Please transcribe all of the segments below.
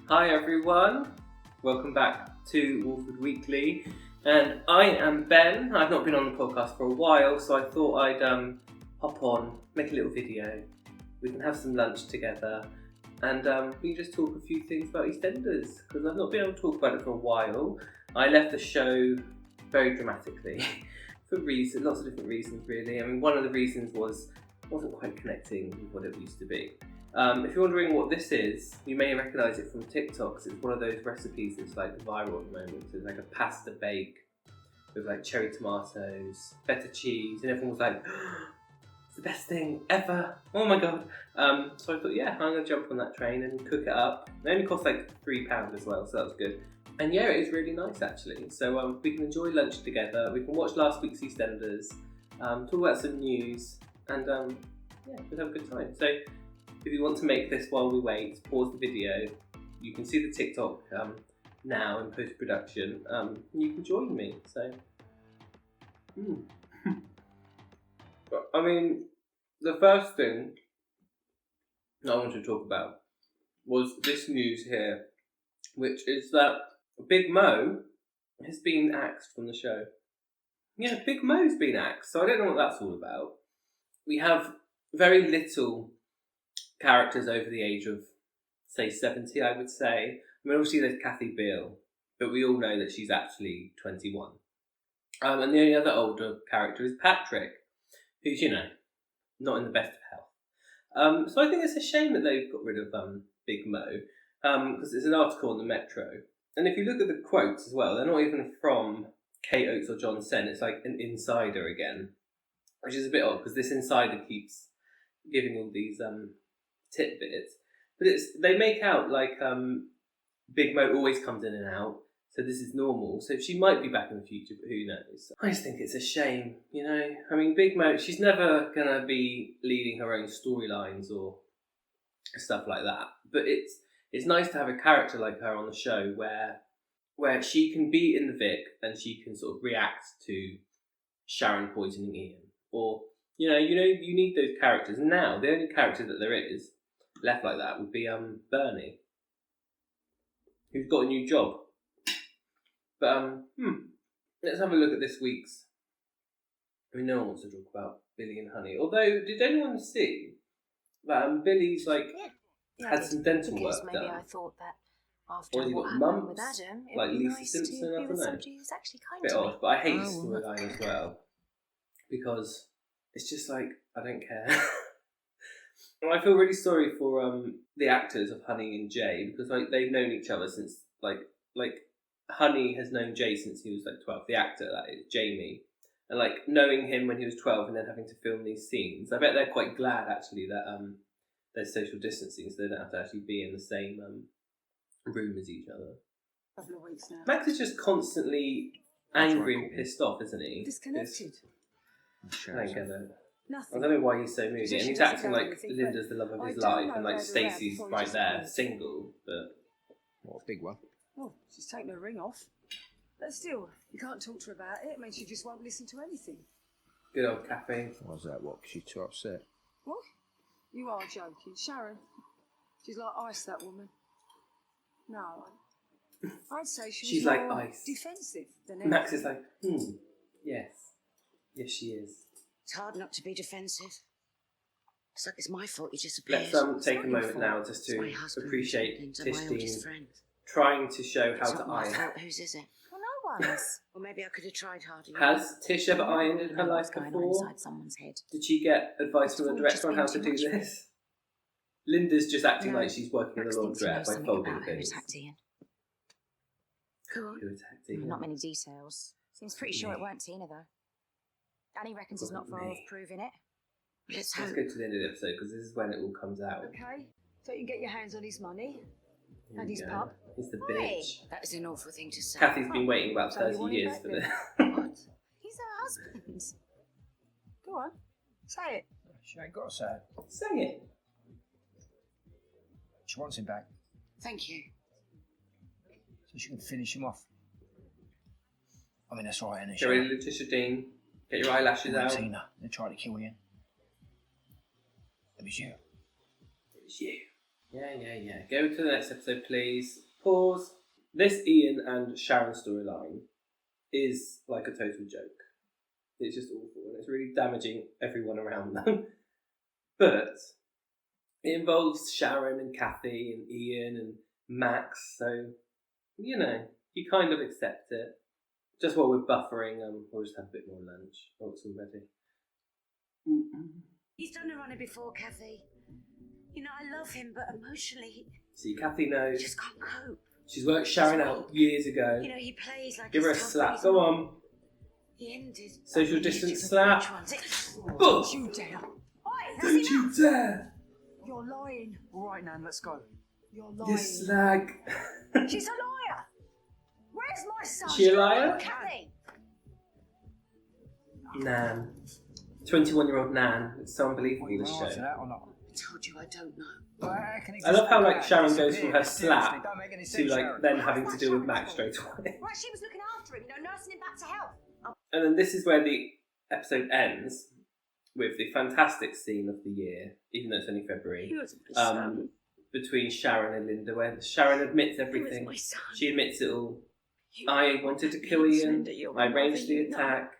Hi everyone, welcome back to Walford Weekly, and I am Ben. I've not been on the podcast for a while, so I thought I'd hop on, make a little video. We can have some lunch together, and we can just talk a few things about EastEnders, because I've not been able to talk about it for a while. I left the show very dramatically, for lots of different reasons really. I mean, one of the reasons was I wasn't quite connecting with what it used to be. If you're wondering what this is, you may recognise it from Tik-Tok, because it's one of those recipes that's like viral at the moment. So it's like a pasta bake with like cherry tomatoes, feta cheese, and everyone was like, it's the best thing ever, oh my god. So I thought, yeah, I'm going to jump on that train and cook it up. It only cost like £3 as well, so that was good. And yeah, it is really nice actually. So we can enjoy lunch together, we can watch last week's EastEnders, talk about some news, and yeah, we'll have a good time. So if you want to make this while we wait, pause the video. You can see the TikTok now in post-production. You can join me. So, I mean, the first thing I wanted to talk about was this news here, which is that Big Mo has been axed from the show. Yeah, Big Mo's been axed, so I don't know what that's all about. We have very little characters over the age of, say, 70, I would say. I mean, obviously there's Kathy Beale, but we all know that she's actually 21. And the only other older character is Patrick, who's, you know, not in the best of health. So I think it's a shame that they've got rid of Big Mo, because there's an article on the Metro. And if you look at the quotes as well, they're not even from Kate Oates or John Sen. It's like an insider again, which is a bit odd, because this insider keeps giving all these tidbits. But they make out like Big Mo always comes in and out, so this is normal. So she might be back in the future, but who knows? I just think it's a shame, you know? I mean, Big Mo, she's never going to be leading her own storylines or stuff like that. But it's nice to have a character like her on the show where she can be in the Vic and she can sort of react to Sharon poisoning Ian. Or, you need those characters. Now, the only character that there is left like that would be Bernie, who's got a new job. But let's have a look at this week's. I mean, no one wants to talk about Billy and Honey. Although, did anyone see that Billy's had some dental work done? Maybe I thought that after or he what got happened mumps, with Adam, it like would be Lisa nice Simpson, to I be don't with know. somebody who's actually kind Bit to me. odd, but I hate his storyline as well, because it's just like, I don't care. And I feel really sorry for the actors of Honey and Jay, because they've known each other since like Honey has known Jay since he was like 12. The actor, that is Jamie, and like knowing him when he was 12 and then having to film these scenes. I bet they're quite glad actually that there's social distancing, so they don't have to actually be in the same room as each other. A couple of weeks now. Max is just constantly angry and pissed off, isn't he? Disconnected. I don't get that. Nothing. I don't know why he's so moody, So and she he's doesn't acting know like anything, Linda's the love of I his do life, know and like about her Stacey's before right she there, disappeared. single, but... What, a big one? Oh, she's taken her ring off. But still, you can't talk to her about it. I mean, she just won't listen to anything. Good old Kathy. Why's that? What? 'Cause she's too upset? What? You are joking. Sharon, she's like ice, that woman. No, I'd say She's was like more ice. defensive than anything. Max is like, yes. Yes, she is. It's hard not to be defensive. It's like it's my fault he disappeared. Let's take a moment now just to appreciate Tishteen trying to show how to iron. Whose is it? Well, no one's. Well, maybe I could have tried harder. Has Tish ever ironed in her life before? Someone's head. Did she get advice from the director on how to do this? Linda's just acting like she's working in the laundrette by folding things. Go on. Who attacked Ian? Not many details. Seems pretty sure it weren't Tina, though. Danny reckons he's not far off proving it. Let's go to the end of the episode, because this is when it all comes out. Okay, so you can get your hands on his money Here and we his go. pub. He's the Hey, bitch. that is an awful thing to say. Kathy's been waiting about So you 30 want him years back for then? this. What? He's her husband. Go on, say it. She ain't got to say it. Say it. She wants him back, Thank you. so she can finish him off. I mean, that's right, isn't it? Get ready, Letitia Dean. Get your eyelashes out. Tina, they tried to kill Ian. It was you. It was you. Yeah. Go to the next episode, please. Pause. This Ian and Sharon storyline is like a total joke. It's just awful and it's really damaging everyone around them. But it involves Sharon and Kathy and Ian and Max, so, you know, you kind of accept it. Just while we're buffering, we'll just have a bit more lunch. Oh, it's all ready. He's done a runner before, Kathy. You know, I love him, but emotionally, See, Kathy knows. he just can't cope. She's worked Sharon out years ago. You know, he plays like Give her a he's tough, slap. but he's Go not. on. He ended. Social up distance with slap. which ones? Boom! You dare. Oi, that's Don't enough. you dare! You're lying. All right, Nan, let's go. You're You lying. slag. She's a liar. Where's my son? She a liar? Kathy. Nan. 21-year-old Nan. It's so unbelievable, You this want to answer show. that or not? I told you I don't know. But how can he I love how, just like, Sharon goes from her disappear? slap Seriously, don't make any to, sense, like, Sharon. then having to deal with Max straight away. Right, she was looking after him, you know, nursing him back to health. And then this is where the episode ends with the fantastic scene of the year, even though it's only February, He was my son. between Sharon and Linda, where Sharon admits He was everything. my son. She admits it all. You- I wanted to kill Ian. Linda, you're I my arranged mother, the you know. attack.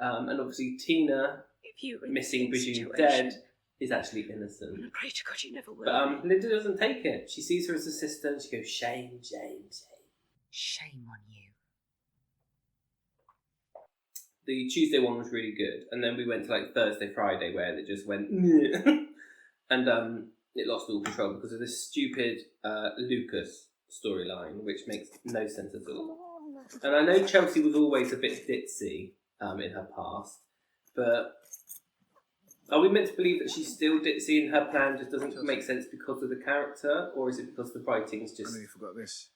And obviously Tina, If you were in missing, this presumed situation, dead, is actually I innocent. pray to God you never will. But Linda doesn't take it. She sees her as assistant. She goes, shame. Shame on you. The Tuesday one was really good, and then we went to like Thursday, Friday, where it just went and it lost all control because of this stupid Lucas storyline, which makes no sense at all. And I know Chelsea was always a bit ditzy in her past, but are we meant to believe that she's still ditzy and her plan just doesn't make sense because of the character, or is it because the writing's I just know you forgot this.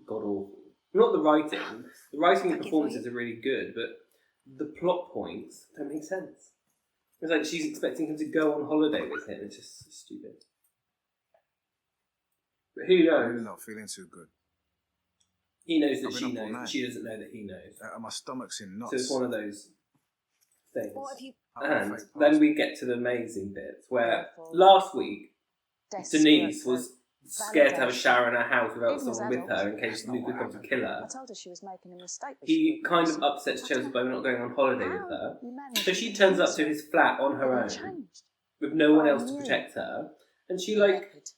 god awful? Not the writing. The writing and performances are really good, but the plot points don't make sense. It's like she's expecting him to go on holiday with him. It's just stupid. But who I'm knows? really not feeling too good. He knows that I've been she up all knows, night. but she doesn't know that he knows. My stomach's in knots. So it's one of those things. What have you... And then we get to the amazing bits where last week Denise was scared to have Sharon in her house without someone with her in case Luke would come to kill her. I told her she was making a mistake. but He she kind of wouldn't. upsets Chelsea by not going on holiday with her. You managed So to she get turns up us. to his flat on her You own changed. with no one I else to knew. protect her. And she You like, record.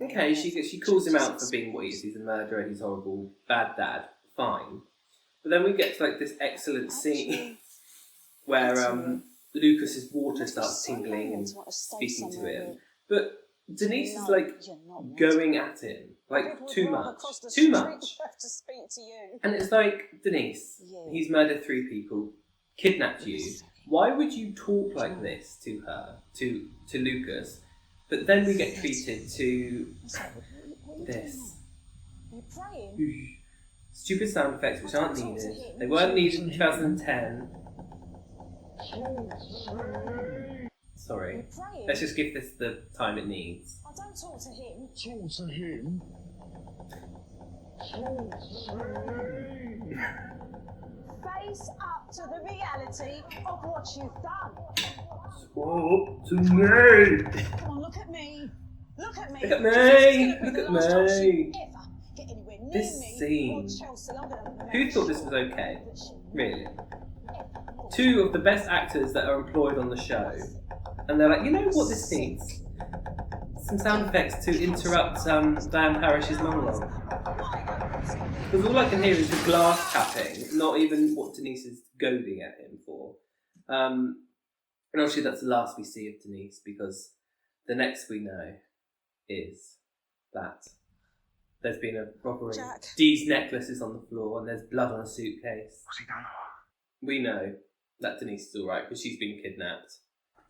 okay, she calls him out for being what he is. He's a murderer, he's horrible, bad dad, fine. But then we get to like this excellent scene where Lucas's water starts tingling and speaking to him. But Denise is like going at him, like too much. Too much. And it's like, Denise, he's murdered 3 people, kidnapped you. Why would you talk like this to her, to Lucas? But then we get treated to this. You're praying. Stupid sound effects which aren't needed. They weren't needed in 2010. Sorry. You're praying. Let's just give this the time it needs. I don't talk to him. Talk to him. Face up to the reality of what you've done. Talk to me! Come on, look at me. Look at me. Look at me. This is gonna be Look the at last chance you me. ever get anywhere near This me scene. or Chelsea. I'm gonna Who thought this was okay? Really? 2 of the best actors that are employed on the show. And they're like, you know what this needs? Some sound effects to interrupt Diane Parrish's monologue. Because all I can hear is the glass tapping, not even what Denise is goading at him for. And obviously that's the last we see of Denise, because the next we know is that there's been a robbery. Jack. Dee's necklace is on the floor and there's blood on a suitcase. What's he done? We know that Denise is alright because she's been kidnapped.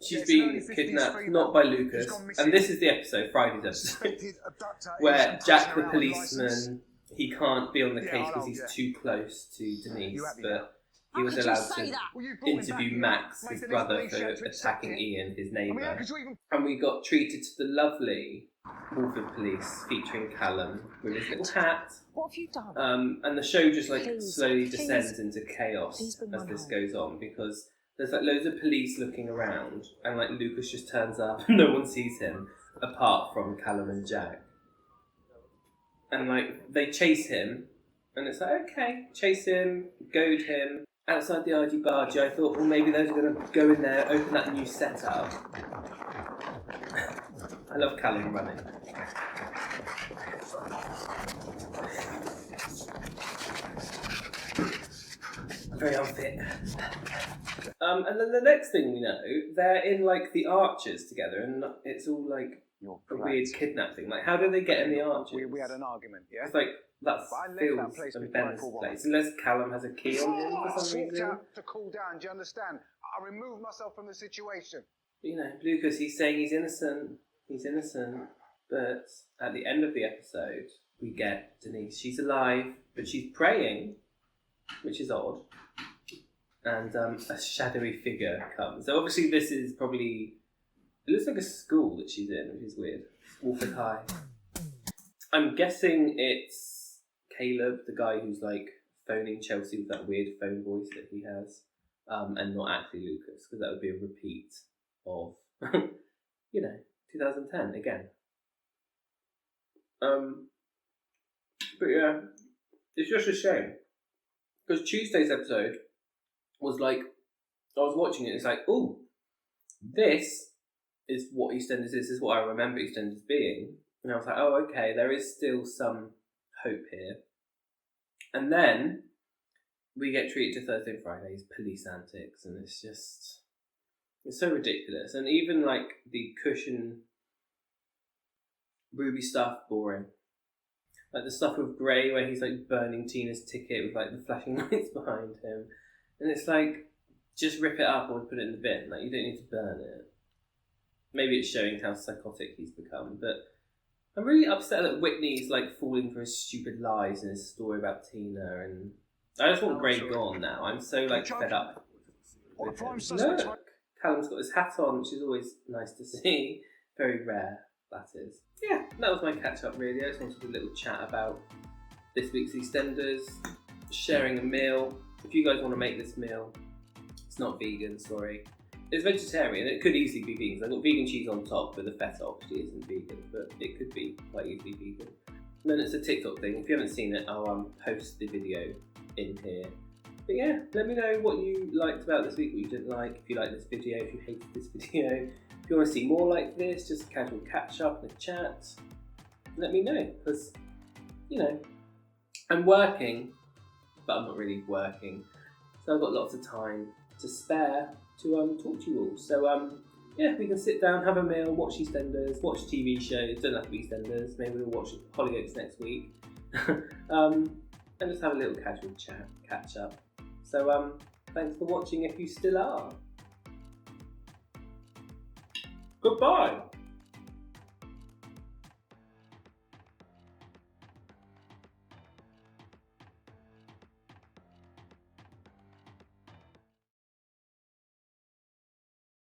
She's Yeah, it's an been early 50s kidnapped female. not by She's Lucas. gone missing. And this is the episode, Friday's episode, Suspected abductor. where Asian Jack the person without a policeman, licence. he can't be on the Yeah, case I because know, he's yeah. too close to Denise, You happy now? but he How was could you allowed say to that? Well, you brought him back interview here. Max, Made his the brother, police for show to accept attacking it. Ian, his I mean, how neighbour. could you even... And we got treated to the lovely Walford Police featuring Callum with his little hat. What have you done? And the show just like Please, slowly please, descends into chaos please bring as one this home. goes on, because there's like loads of police looking around and like Lucas just turns up and no one sees him. apart from Callum and Jack. And like they chase him, and it's like, okay, chase him, goad him. Outside the RG Bargy, I thought, well, maybe those are going to go in there, open that new setup. I love Callum running. Very unfit. And then the next thing we know, they're in like the Archers together, and it's all like a weird kidnap thing. Like, how do they get in the Archers? We had an argument, yeah? It's like that's But I left Phil's that place and before I Ben's called one. place, unless Callum has a key on him for some I walked reason. out to cool down, do you understand? I removed myself from the situation. You know, Lucas, he's saying he's innocent. He's innocent. But at the end of the episode, we get Denise. She's alive, but she's praying, which is odd. And a shadowy figure comes. So obviously this is probably... It looks like a school that she's in, which is weird. Walford High. I'm guessing it's Caleb, the guy who's like phoning Chelsea with that weird phone voice that he has. And not actually Lucas, because that would be a repeat of, 2010 again. But yeah, it's just a shame. Because Tuesday's episode was like, I was watching it, it's like, oh, this is what EastEnders is. This is what I remember EastEnders being. And I was like, oh, okay, there is still some hope here. And then we get treated to Thursday and Friday's police antics, and it's just, it's so ridiculous. And even like the cushion Ruby stuff, boring. Like the stuff with Gray where he's like burning Tina's ticket with like the flashing lights behind him. And it's like, just rip it up or put it in the bin. Like, you don't need to burn it. Maybe it's showing how psychotic he's become, but I'm really upset that Whitney's like falling for his stupid lies in his story about Tina, and I just want Gray gone now. I'm so like fed up with him. Look, Callum's got his hat on, which is always nice to see. Very rare, that is. Yeah, that was my catch up really. I just wanted a little chat about this week's EastEnders, sharing a meal. If you guys want to make this meal, it's not vegan, sorry. It's vegetarian, it could easily be vegan. I've got vegan cheese on top, but the feta obviously isn't vegan, but it could be quite easily vegan. And then it's a TikTok thing. If you haven't seen it, I'll post the video in here. But yeah, let me know what you liked about this week, what you didn't like, if you liked this video, if you hated this video. If you want to see more like this, just a casual catch up and a chat, let me know, because, I'm working, but I'm not really working. So I've got lots of time to spare to talk to you all. So yeah, we can sit down, have a meal, watch EastEnders, watch TV shows. Don't have to be EastEnders. Maybe we'll watch Hollyoaks next week, and just have a little casual chat, catch up. So thanks for watching if you still are. Goodbye.